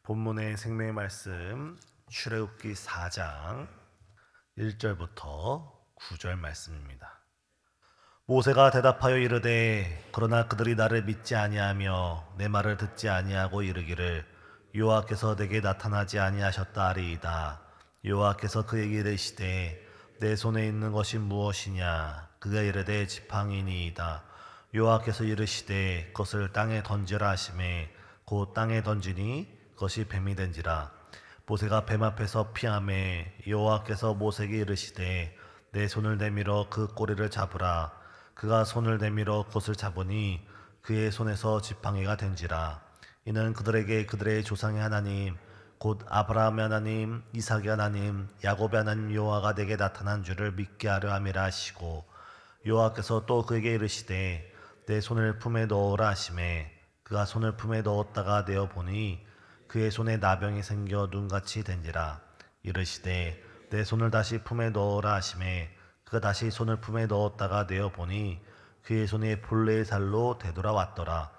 본문의 생명의 말씀 출애굽기 4장 1절부터 9절 말씀입니다. 모세가 대답하여 이르되 그러나 그들이 나를 믿지 아니하며 내 말을 듣지 아니하고 이르기를 여호와께서 내게 나타나지 아니하셨다 하리이다. 여호와께서 그에게 이르시되 내 손에 있는 것이 무엇이냐? 그가 이르되 지팡이니이다. 여호와께서 이르시되 그것을 땅에 던지라 하시매 곧 땅에 던지니 그것이 뱀이 된지라. 모세가 뱀 앞에서 피하매 여호와께서 모세에게 이르시되 내 손을 내밀어 그 꼬리를 잡으라. 그가 손을 내밀어 그것을 잡으니 그의 손에서 지팡이가 된지라. 이는 그들에게 그들의 조상의 하나님 곧 아브라함의 하나님 이삭의 하나님 야곱의 하나님 여호와가 내게 나타난 줄을 믿게 하려 함이라 하시고, 여호와께서 또 그에게 이르시되 내 손을 품에 넣으라 하시매 그가 손을 품에 넣었다가 내어 보니 그의 손에 나병이 생겨 눈같이 된지라. 이르시되 내 손을 다시 품에 넣으라 하시매 그가 다시 손을 품에 넣었다가 내어 보니 그의 손이 본래의 살로 되돌아왔더라.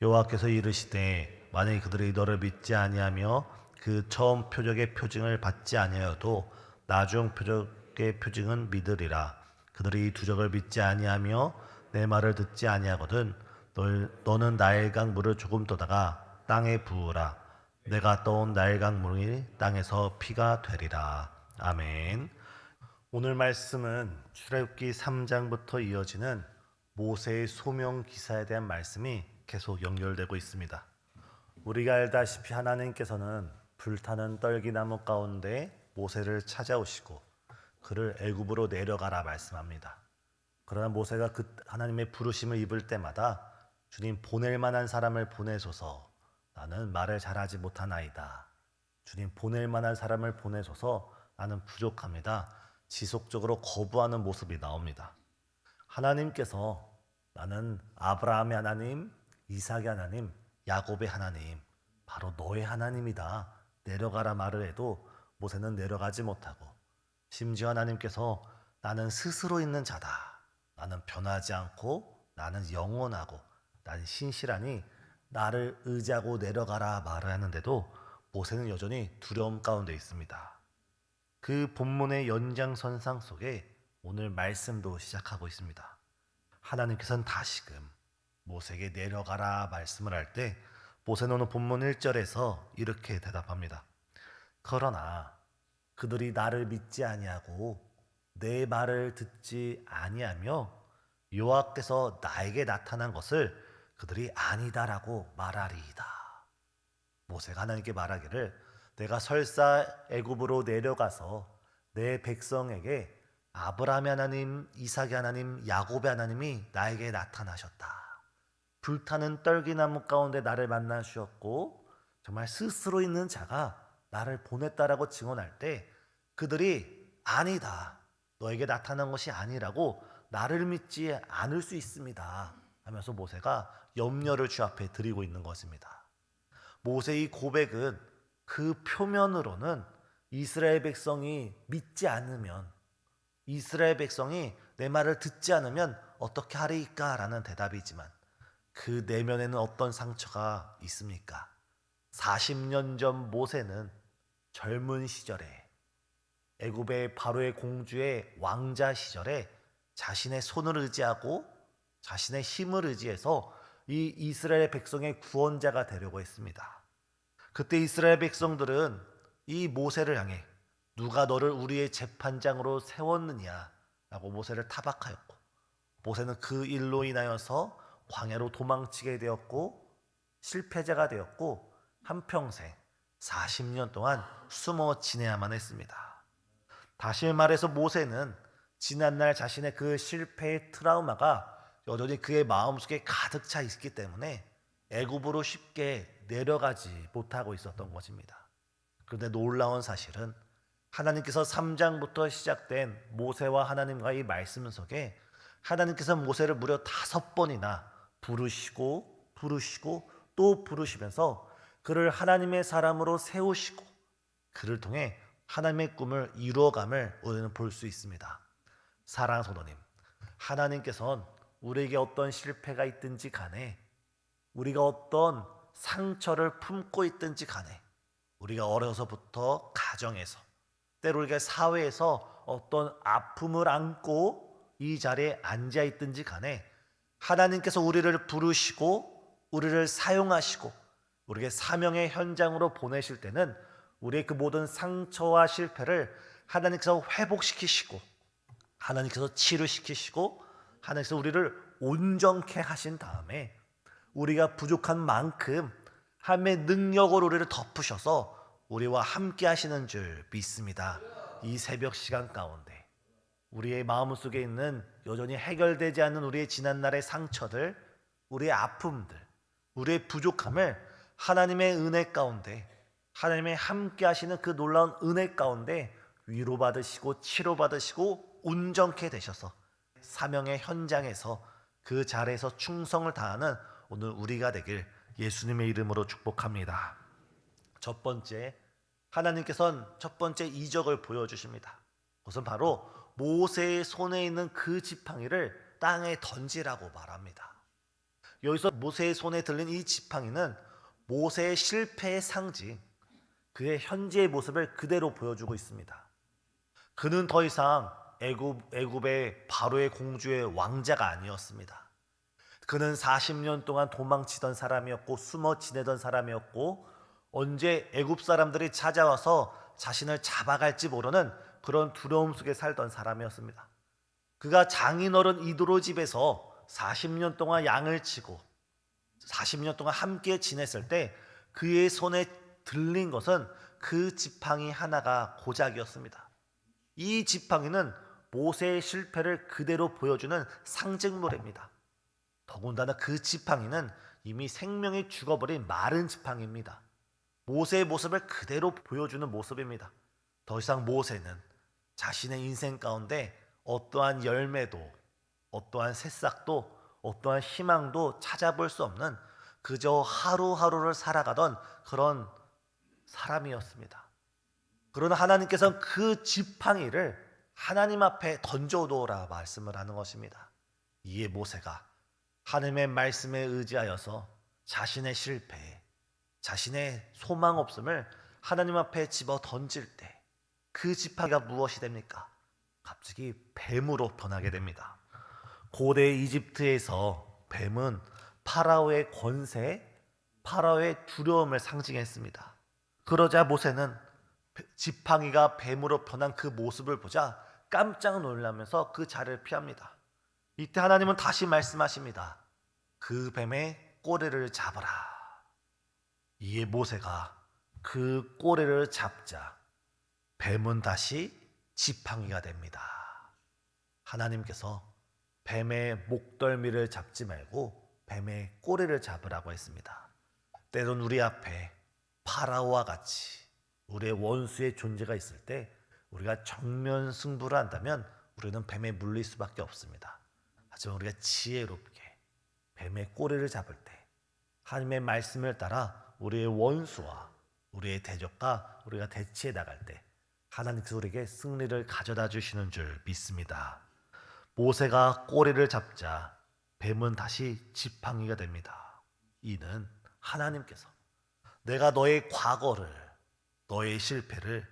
여호와께서 이르시되 만일 그들이 너를 믿지 아니하며 그 처음 표적의 표징을 받지 아니하여도 나중 표적의 표징은 믿으리라. 그들이 두적을 믿지 아니하며 내 말을 듣지 아니하거든 너는 나일강 물을 조금 떠다가 땅에 부으라. 내가 떠온 나일강 물이 땅에서 피가 되리라. 아멘. 오늘 말씀은 출애굽기 3장부터 이어지는 모세의 소명 기사에 대한 말씀이 계속 연결되고 있습니다. 우리가 알다시피 하나님께서는 불타는 떨기나무 가운데 모세를 찾아오시고 그를 애굽으로 내려가라 말씀합니다. 그러나 모세가 그 하나님의 부르심을 입을 때마다 주님 보낼 만한 사람을 보내소서, 나는 말을 잘하지 못하나이다. 주님 보낼 만한 사람을 보내소서, 나는 부족합니다. 지속적으로 거부하는 모습이 나옵니다. 하나님께서 나는 아브라함의 하나님, 이삭의 하나님, 야곱의 하나님, 바로 너의 하나님이다. 내려가라 말을 해도 모세는 내려가지 못하고, 심지어 하나님께서 나는 스스로 있는 자다. 나는 변하지 않고 나는 영원하고 나는 신실하니 나를 의지하고 내려가라 말을 하는데도 모세는 여전히 두려움 가운데 있습니다. 그 본문의 연장선상 속에 오늘 말씀도 시작하고 있습니다. 하나님께서는 다시금 모세에게 내려가라 말씀을 할 때 모세는 오늘 본문 1절에서 이렇게 대답합니다. 그러나 그들이 나를 믿지 아니하고 내 말을 듣지 아니하며 여호와께서 나에게 나타난 것을 그들이 아니다라고 말하리이다. 모세가 하나님께 말하기를 내가 설사 애굽으로 내려가서 내 백성에게 아브라함의 하나님, 이삭의 하나님, 야곱의 하나님이 나에게 나타나셨다. 불타는 떨기나무 가운데 나를 만나 주셨고 정말 스스로 있는 자가 나를 보냈다라고 증언할 때 그들이 아니다, 너에게 나타난 것이 아니라고 나를 믿지 않을 수 있습니다 하면서 모세가 염려를 주 앞에 드리고 있는 것입니다. 모세의 고백은 그 표면으로는 이스라엘 백성이 믿지 않으면, 이스라엘 백성이 내 말을 듣지 않으면 어떻게 하리까? 라는 대답이지만 그 내면에는 어떤 상처가 있습니까? 40년 전 모세는 젊은 시절에 애굽의 바로의 공주의 왕자 시절에 자신의 손을 의지하고 자신의 힘을 의지해서 이 이스라엘 백성의 구원자가 되려고 했습니다. 그때 이스라엘 백성들은 이 모세를 향해 누가 너를 우리의 재판장으로 세웠느냐 라고 모세를 타박하였고, 모세는 그 일로 인하여서 광야로 도망치게 되었고 실패자가 되었고 한평생 40년 동안 숨어 지내야만 했습니다. 다시 말해서 모세는 지난날 자신의 그 실패의 트라우마가 여전히 그의 마음속에 가득 차 있기 때문에 애굽으로 쉽게 내려가지 못하고 있었던 것입니다. 그런데 놀라운 사실은 하나님께서 3장부터 시작된 모세와 하나님과의 말씀 속에 하나님께서 모세를 무려 5번이나 부르시고 또 부르시면서 그를 하나님의 사람으로 세우시고 그를 통해 하나님의 꿈을 이루어감을 우리는 볼 수 있습니다. 사랑하는 성도님, 하나님께서는 우리에게 어떤 실패가 있든지 간에, 우리가 어떤 상처를 품고 있든지 간에 우리가 어려서부터 가정에서, 때로 우리가 사회에서 어떤 아픔을 안고 이 자리에 앉아 있든지 간에 하나님께서 우리를 부르시고 우리를 사용하시고 우리에게 사명의 현장으로 보내실 때는 우리의 그 모든 상처와 실패를 하나님께서 회복시키시고 하나님께서 치료시키시고 하나님께서 우리를 온전케 하신 다음에 우리가 부족한 만큼 하나님의 능력으로 우리를 덮으셔서 우리와 함께 하시는 줄 믿습니다. 이 새벽 시간 가운데 우리의 마음속에 있는 여전히 해결되지 않는 우리의 지난날의 상처들, 우리의 아픔들, 우리의 부족함을 하나님의 은혜 가운데, 하나님의 함께 하시는 그 놀라운 은혜 가운데 위로받으시고 치료받으시고 온전케 되셔서 사명의 현장에서 그 자리에서 충성을 다하는 오늘 우리가 되길 예수님의 이름으로 축복합니다. 첫 번째, 하나님께서는 첫 번째 이적을 보여주십니다. 그것은 바로 모세의 손에 있는 그 지팡이를 땅에 던지라고 말합니다. 여기서 모세의 손에 들린 이 지팡이는 모세의 실패의 상징, 그의 현재의 모습을 그대로 보여주고 있습니다. 그는 더 이상 애굽의 바로의 공주의 왕자가 아니었습니다. 그는 40년 동안 도망치던 사람이었고 숨어 지내던 사람이었고 언제 애굽 사람들이 찾아와서 자신을 잡아갈지 모르는 그런 두려움 속에 살던 사람이었습니다. 그가 장인어른 이도로 집에서 40년 동안 양을 치고 40년 동안 함께 지냈을 때 그의 손에 들린 것은 그 지팡이 하나가 고작이었습니다. 이 지팡이는 모세의 실패를 그대로 보여주는 상징물입니다. 더군다나 그 지팡이는 이미 생명이 죽어버린 마른 지팡이입니다. 모세의 모습을 그대로 보여주는 모습입니다. 더 이상 모세는 자신의 인생 가운데 어떠한 열매도 어떠한 새싹도 어떠한 희망도 찾아볼 수 없는 그저 하루하루를 살아가던 그런 사람이었습니다. 그러나 하나님께서는 그 지팡이를 하나님 앞에 던져놓으라 말씀을 하는 것입니다. 이에 모세가 하나님의 말씀에 의지하여서 자신의 실패, 자신의 소망 없음을 하나님 앞에 집어 던질 때 그 지팡이가 무엇이 됩니까? 갑자기 뱀으로 변하게 됩니다. 고대 이집트에서 뱀은 파라오의 권세, 파라오의 두려움을 상징했습니다. 그러자 모세는 지팡이가 뱀으로 변한 그 모습을 보자 깜짝 놀라면서 그 자리를 피합니다. 이때 하나님은 다시 말씀하십니다. 그 뱀의 꼬리를 잡아라. 이에 모세가 그 꼬리를 잡자 뱀은 다시 지팡이가 됩니다. 하나님께서 뱀의 목덜미를 잡지 말고 뱀의 꼬리를 잡으라고 했습니다. 때론 우리 앞에 파라오와 같이 우리의 원수의 존재가 있을 때 우리가 정면 승부를 한다면 우리는 뱀에 물릴 수밖에 없습니다. 하지만 우리가 지혜롭게 뱀의 꼬리를 잡을 때 하나님의 말씀을 따라 우리의 원수와 우리의 대적과 우리가 대치해 나갈 때 하나님께서 우리에게 승리를 가져다 주시는 줄 믿습니다. 모세가 꼬리를 잡자 뱀은 다시 지팡이가 됩니다. 이는 하나님께서 내가 너의 과거를, 너의 실패를,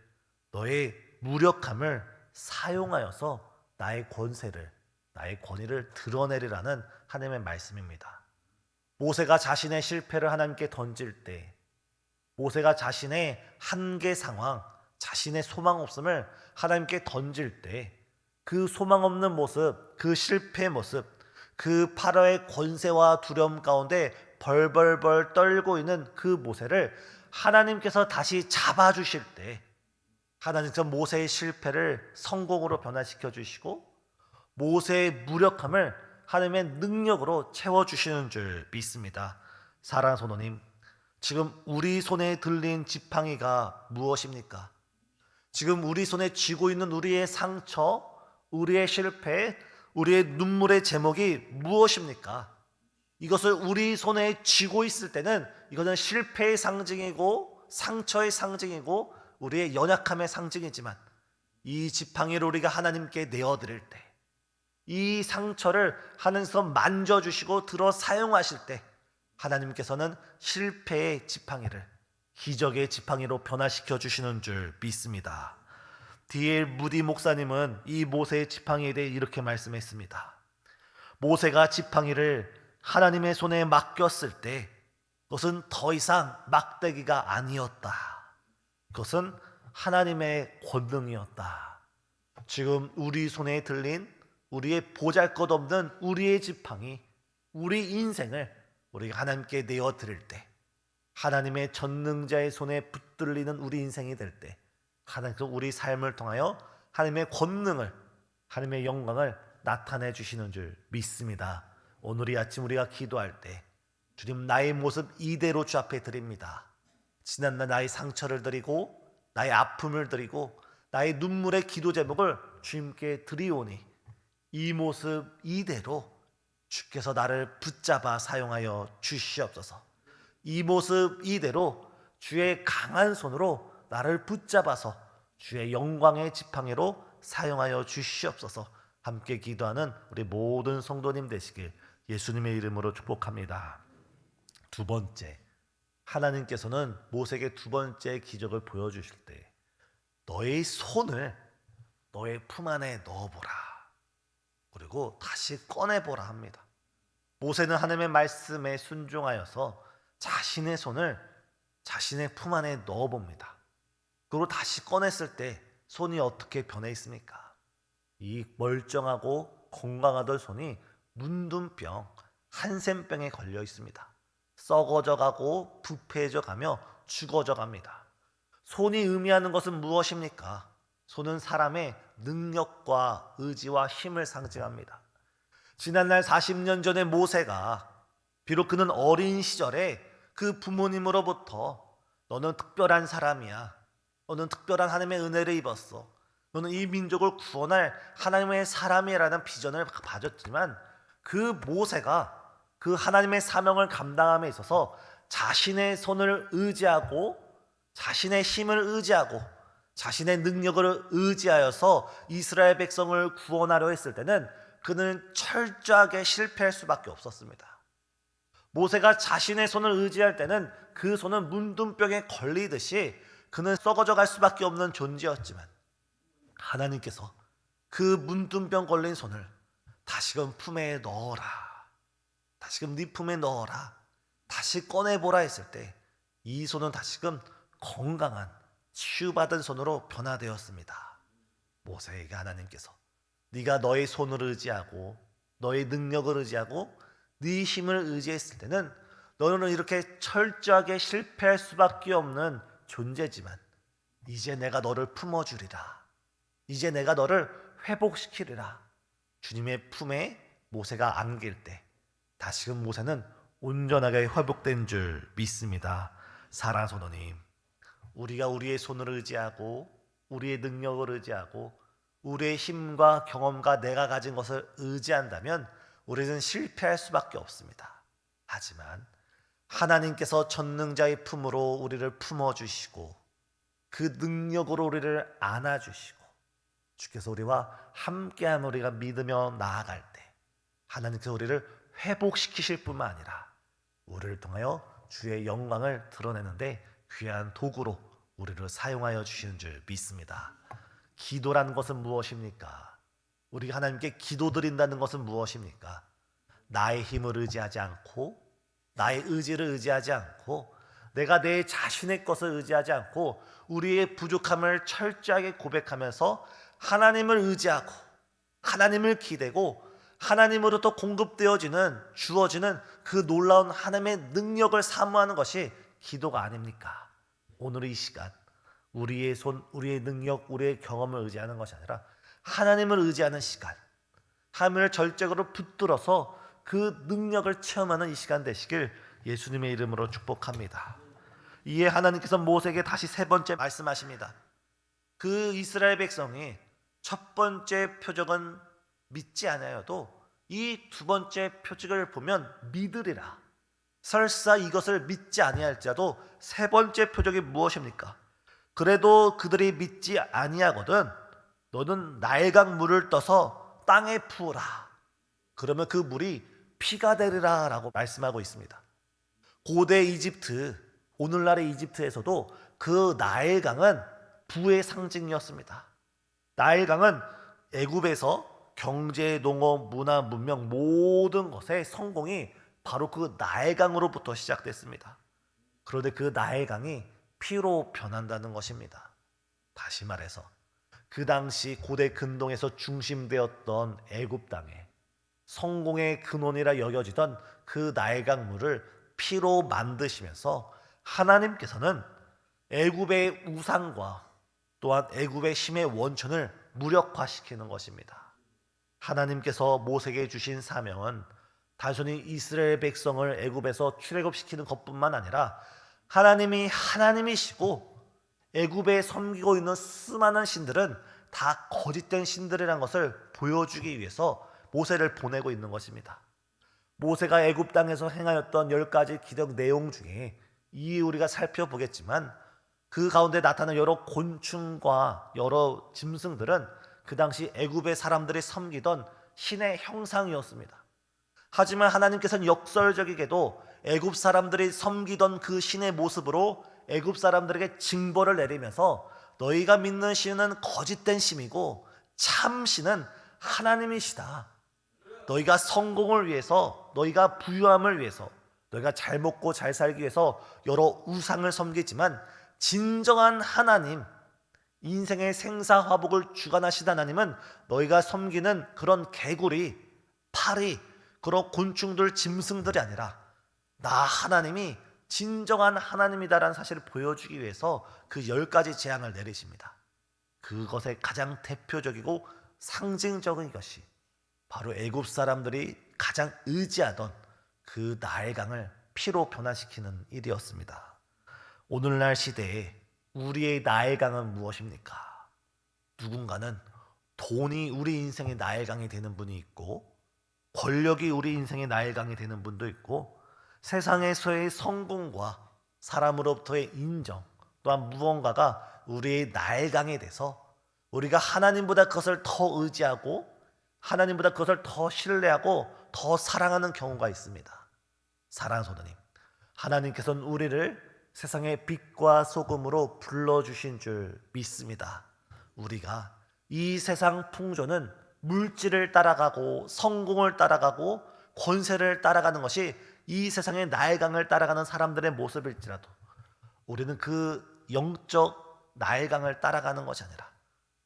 너의 무력함을 사용하여서 나의 권세를, 나의 권위를 드러내리라는 하나님의 말씀입니다. 모세가 자신의 실패를 하나님께 던질 때, 모세가 자신의 한계 상황, 자신의 소망 없음을 하나님께 던질 때 그 소망 없는 모습, 그 실패의 모습, 그 파라오의 권세와 두려움 가운데 벌벌벌 떨고 있는 그 모세를 하나님께서 다시 잡아주실 때 하나님께서 모세의 실패를 성공으로 변화시켜 주시고 모세의 무력함을 하나님의 능력으로 채워주시는 줄 믿습니다. 사랑하는 성도님, 지금 우리 손에 들린 지팡이가 무엇입니까? 지금 우리 손에 쥐고 있는 우리의 상처, 우리의 실패, 우리의 눈물의 제목이 무엇입니까? 이것을 우리 손에 쥐고 있을 때는 이것은 실패의 상징이고 상처의 상징이고 우리의 연약함의 상징이지만 이 지팡이를 우리가 하나님께 내어드릴 때 이 상처를 하나님께서 만져주시고 들어 사용하실 때 하나님께서는 실패의 지팡이를 기적의 지팡이로 변화시켜 주시는 줄 믿습니다. D.L. 무디 목사님은 이 모세의 지팡이에 대해 이렇게 말씀했습니다. 모세가 지팡이를 하나님의 손에 맡겼을 때 그것은 더 이상 막대기가 아니었다. 그것은 하나님의 권능이었다. 지금 우리 손에 들린 우리의 보잘것없는 우리의 지팡이, 우리 인생을 우리가 하나님께 내어드릴 때, 하나님의 전능자의 손에 붙들리는 우리 인생이 될 때, 하나님께서 우리 삶을 통하여 하나님의 권능을, 하나님의 영광을 나타내 주시는 줄 믿습니다. 오늘 이 아침 우리가 기도할 때 주님, 나의 모습 이대로 주 앞에 드립니다. 지난날 나의 상처를 드리고 나의 아픔을 드리고 나의 눈물의 기도 제목을 주님께 드리오니 이 모습 이대로 주께서 나를 붙잡아 사용하여 주시옵소서. 이 모습 이대로 주의 강한 손으로 나를 붙잡아서 주의 영광의 지팡이로 사용하여 주시옵소서. 함께 기도하는 우리 모든 성도님 되시길 예수님의 이름으로 축복합니다. 두 번째, 하나님께서는 모세에게 두 번째 기적을 보여주실 때 너의 손을 너의 품 안에 넣어보라, 그리고 다시 꺼내보라 합니다. 모세는 하나님의 말씀에 순종하여서 자신의 손을 자신의 품 안에 넣어봅니다. 그리고 다시 꺼냈을 때 손이 어떻게 변해 있습니까? 이 멀쩡하고 건강하던 손이 문둥병, 한센병에 걸려 있습니다. 썩어져 가고 부패해져 가며 죽어져 갑니다. 손이 의미하는 것은 무엇입니까? 손은 사람의 능력과 의지와 힘을 상징합니다. 지난날 40년 전의 모세가 비록 그는 어린 시절에 그 부모님으로부터 너는 특별한 사람이야, 너는 특별한 하나님의 은혜를 입었어, 너는 이 민족을 구원할 하나님의 사람이라는 비전을 가졌지만 그 모세가 그 하나님의 사명을 감당함에 있어서 자신의 손을 의지하고 자신의 힘을 의지하고 자신의 능력을 의지하여서 이스라엘 백성을 구원하려 했을 때는 그는 철저하게 실패할 수밖에 없었습니다. 모세가 자신의 손을 의지할 때는 그 손은 문둥병에 걸리듯이 그는 썩어져 갈 수밖에 없는 존재였지만 하나님께서 그 문둥병 걸린 손을 다시금 품에 넣어라, 다시금 네 품에 넣어라, 다시 꺼내보라 했을 때 이 손은 다시금 건강한 치유받은 손으로 변화되었습니다. 모세에게 하나님께서 네가 너의 손을 의지하고 너의 능력을 의지하고 네 힘을 의지했을 때는 너는 이렇게 철저하게 실패할 수밖에 없는 존재지만 이제 내가 너를 품어주리라, 이제 내가 너를 회복시키리라. 주님의 품에 모세가 안길 때 다시금 모세는 온전하게 회복된 줄 믿습니다. 사랑하는 성도님, 우리가 우리의 손을 의지하고 우리의 능력을 의지하고 우리의 힘과 경험과 내가 가진 것을 의지한다면 우리는 실패할 수밖에 없습니다. 하지만 하나님께서 전능자의 품으로 우리를 품어주시고 그 능력으로 우리를 안아주시고 주께서 우리와 함께하면 우리가 믿으며 나아갈 때 하나님께서 우리를 회복시키실 뿐만 아니라 우리를 통하여 주의 영광을 드러내는데 귀한 도구로 우리를 사용하여 주시는 줄 믿습니다. 기도라는 것은 무엇입니까? 우리가 하나님께 기도드린다는 것은 무엇입니까? 나의 힘을 의지하지 않고 나의 의지를 의지하지 않고 내가 내 자신의 것을 의지하지 않고 우리의 부족함을 철저하게 고백하면서 하나님을 의지하고 하나님을 기대고 하나님으로부터 공급되어지는 주어지는 그 놀라운 하나님의 능력을 사모하는 것이 기도가 아닙니까? 오늘 이 시간 우리의 손, 우리의 능력, 우리의 경험을 의지하는 것이 아니라 하나님을 의지하는 시간, 하나님을 절적으로 붙들어서 그 능력을 체험하는 이 시간 되시길 예수님의 이름으로 축복합니다. 이에 하나님께서 모세에게 다시 세 번째 말씀하십니다. 그 이스라엘 백성이 첫 번째 표적은 믿지 않아요도 이 두 번째 표적을 보면 믿으리라. 설사 이것을 믿지 아니할지라도 세 번째 표적이 무엇입니까? 그래도 그들이 믿지 아니하거든 너는 나일강 물을 떠서 땅에 부으라. 그러면 그 물이 피가 되리라 라고 말씀하고 있습니다. 고대 이집트 오늘날의 이집트에서도 그 나일강은 부의 상징이었습니다. 나일강은 애굽에서 경제, 농업, 문화, 문명 모든 것의 성공이 바로 그 나일강으로부터 시작됐습니다. 그런데 그 나일강이 피로 변한다는 것입니다. 다시 말해서 그 당시 고대 근동에서 중심되었던 애굽 땅에 성공의 근원이라 여겨지던 그 나일강 물을 피로 만드시면서 하나님께서는 애굽의 우상과 또한 애굽의 힘의 원천을 무력화시키는 것입니다. 하나님께서 모세에게 주신 사명은 단순히 이스라엘 백성을 애굽에서 출애굽시키는 것뿐만 아니라 하나님이 하나님이시고 애굽에 섬기고 있는 수많은 신들은 다 거짓된 신들이라는 것을 보여주기 위해서 모세를 보내고 있는 것입니다. 모세가 애굽 땅에서 행하였던 10가지 기적 내용 중에 이에 우리가 살펴보겠지만 그 가운데 나타나는 여러 곤충과 여러 짐승들은 그 당시 애굽의 사람들이 섬기던 신의 형상이었습니다. 하지만 하나님께서는 역설적이게도 애굽 사람들이 섬기던 그 신의 모습으로 애굽 사람들에게 징벌을 내리면서 너희가 믿는 신은 거짓된 신이고 참 신은 하나님이시다. 너희가 성공을 위해서, 너희가 부유함을 위해서, 너희가 잘 먹고 잘 살기 위해서 여러 우상을 섬기지만 진정한 하나님, 인생의 생사화복을 주관하시는 하나님은 너희가 섬기는 그런 개구리, 파리, 그런 곤충들, 짐승들이 아니라 나 하나님이 진정한 하나님이다라는 사실을 보여주기 위해서 그 10가지 재앙을 내리십니다. 그것의 가장 대표적이고 상징적인 것이 바로 애굽 사람들이 가장 의지하던 그 나일강을 피로 변화시키는 일이었습니다. 오늘날 시대에 우리의 나일강은 무엇입니까? 누군가는 돈이 우리 인생의 나일강이 되는 분이 있고, 권력이 우리 인생의 나일강이 되는 분도 있고, 세상에서의 성공과 사람으로부터의 인정, 또한 무언가가 우리의 나일강이 돼서 우리가 하나님보다 그것을 더 의지하고 하나님보다 그것을 더 신뢰하고 더 사랑하는 경우가 있습니다. 사랑하는 성도님, 하나님께서는 우리를 세상의 빛과 소금으로 불러주신 줄 믿습니다. 우리가 이 세상 풍조는 물질을 따라가고 성공을 따라가고 권세를 따라가는 것이 이 세상의 나일강을 따라가는 사람들의 모습일지라도 우리는 그 영적 나일강을 따라가는 것이 아니라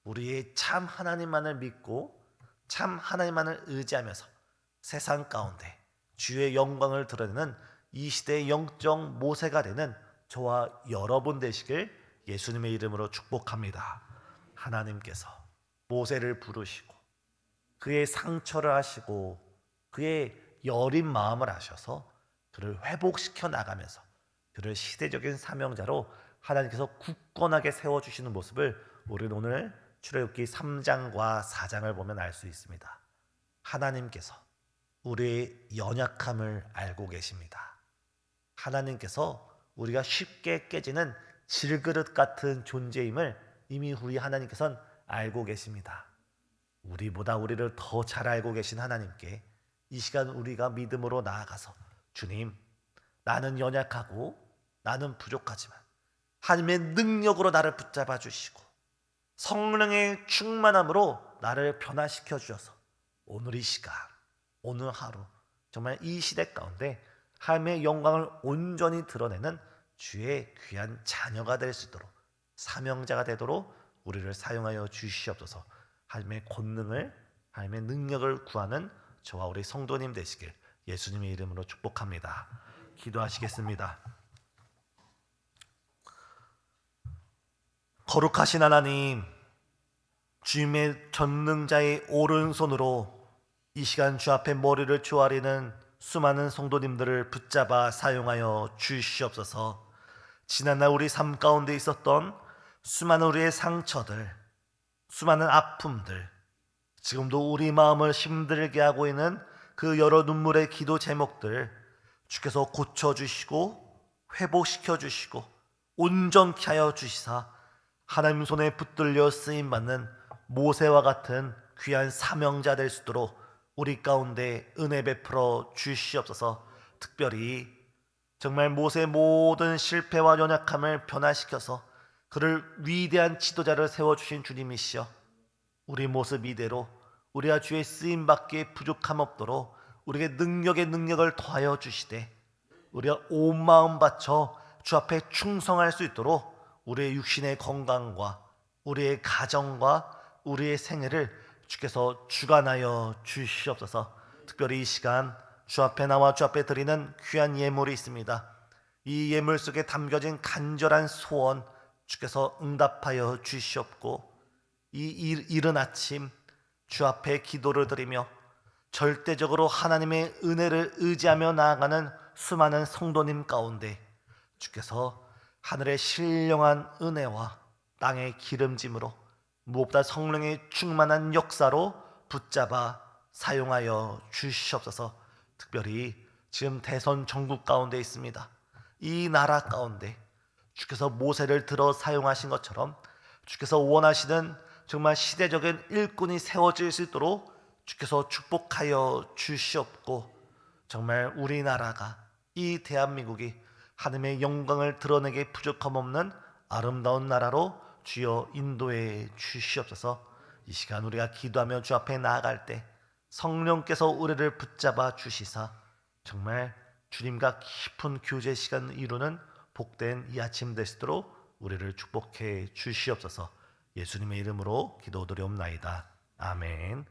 우리의 참 하나님만을 믿고 참 하나님만을 의지하면서 세상 가운데 주의 영광을 드러내는 이 시대의 영적 모세가 되는 저와 여러분 되시길 예수님의 이름으로 축복합니다. 하나님께서 모세를 부르시고 그의 상처를 하시고 그의 여린 마음을 하셔서 그를 회복시켜 나가면서 그를 시대적인 사명자로 하나님께서 굳건하게 세워주시는 모습을 우리는 오늘 출애굽기 3장과 4장을 보면 알 수 있습니다. 하나님께서 우리의 연약함을 알고 계십니다. 하나님께서 우리가 쉽게 깨지는 질그릇 같은 존재임을 이미 우리 하나님께서는 알고 계십니다. 우리보다 우리를 더 잘 알고 계신 하나님께 이 시간 우리가 믿음으로 나아가서 주님, 나는 연약하고 나는 부족하지만 하나님의 능력으로 나를 붙잡아 주시고 성령의 충만함으로 나를 변화시켜 주셔서 오늘 이 시간, 오늘 하루 정말 이 시대 가운데 하나님의 영광을 온전히 드러내는 주의 귀한 자녀가 될 수 있도록 사명자가 되도록 우리를 사용하여 주시옵소서. 하나님의 권능을, 하나님의 능력을 구하는 저와 우리 성도님 되시길 예수님의 이름으로 축복합니다. 기도하시겠습니다. 거룩하신 하나님, 주님의 전능자의 오른손으로 이 시간 주 앞에 머리를 조아리는 수많은 성도님들을 붙잡아 사용하여 주시옵소서. 지난날 우리 삶 가운데 있었던 수많은 우리의 상처들, 수많은 아픔들, 지금도 우리 마음을 힘들게 하고 있는 그 여러 눈물의 기도 제목들 주께서 고쳐주시고 회복시켜주시고 온전케 하여 주시사 하나님 손에 붙들려 쓰임받는 모세와 같은 귀한 사명자 될 수 있도록 우리 가운데 은혜 베풀어 주시옵소서. 특별히 정말 모세의 모든 실패와 연약함을 변화시켜서 그를 위대한 지도자를 세워주신 주님이시여, 우리 모습 이대로 우리와 주의 쓰임받기에 부족함 없도록 우리에게 능력의 능력을 더하여 주시되, 우리가 온 마음 바쳐 주 앞에 충성할 수 있도록 우리의 육신의 건강과 우리의 가정과 우리의 생애를 주께서 주관하여 주시옵소서. 특별히 이 시간 주 앞에 나와 주 앞에 드리는 귀한 예물이 있습니다. 이 예물 속에 담겨진 간절한 소원 주께서 응답하여 주시옵고, 이 이른 아침 주 앞에 기도를 드리며 절대적으로 하나님의 은혜를 의지하며 나아가는 수많은 성도님 가운데 주께서 하늘의 신령한 은혜와 땅의 기름짐으로 무엇보다 성령의 충만한 역사로 붙잡아 사용하여 주시옵소서. 특별히 지금 대선 전국 가운데 있습니다. 이 나라 가운데 주께서 모세를 들어 사용하신 것처럼 주께서 원하시는 정말 시대적인 일꾼이 세워질 수 있도록 주께서 축복하여 주시옵고, 정말 우리나라가, 이 대한민국이 하나님의 영광을 드러내게 부족함 없는 아름다운 나라로 주여 인도해 주시옵소서. 이 시간 우리가 기도하며 주 앞에 나아갈 때 성령께서 우리를 붙잡아 주시사 정말 주님과 깊은 교제 시간을 이루는 복된 이 아침 되시도록 우리를 축복해 주시옵소서. 예수님의 이름으로 기도드리옵나이다. 아멘.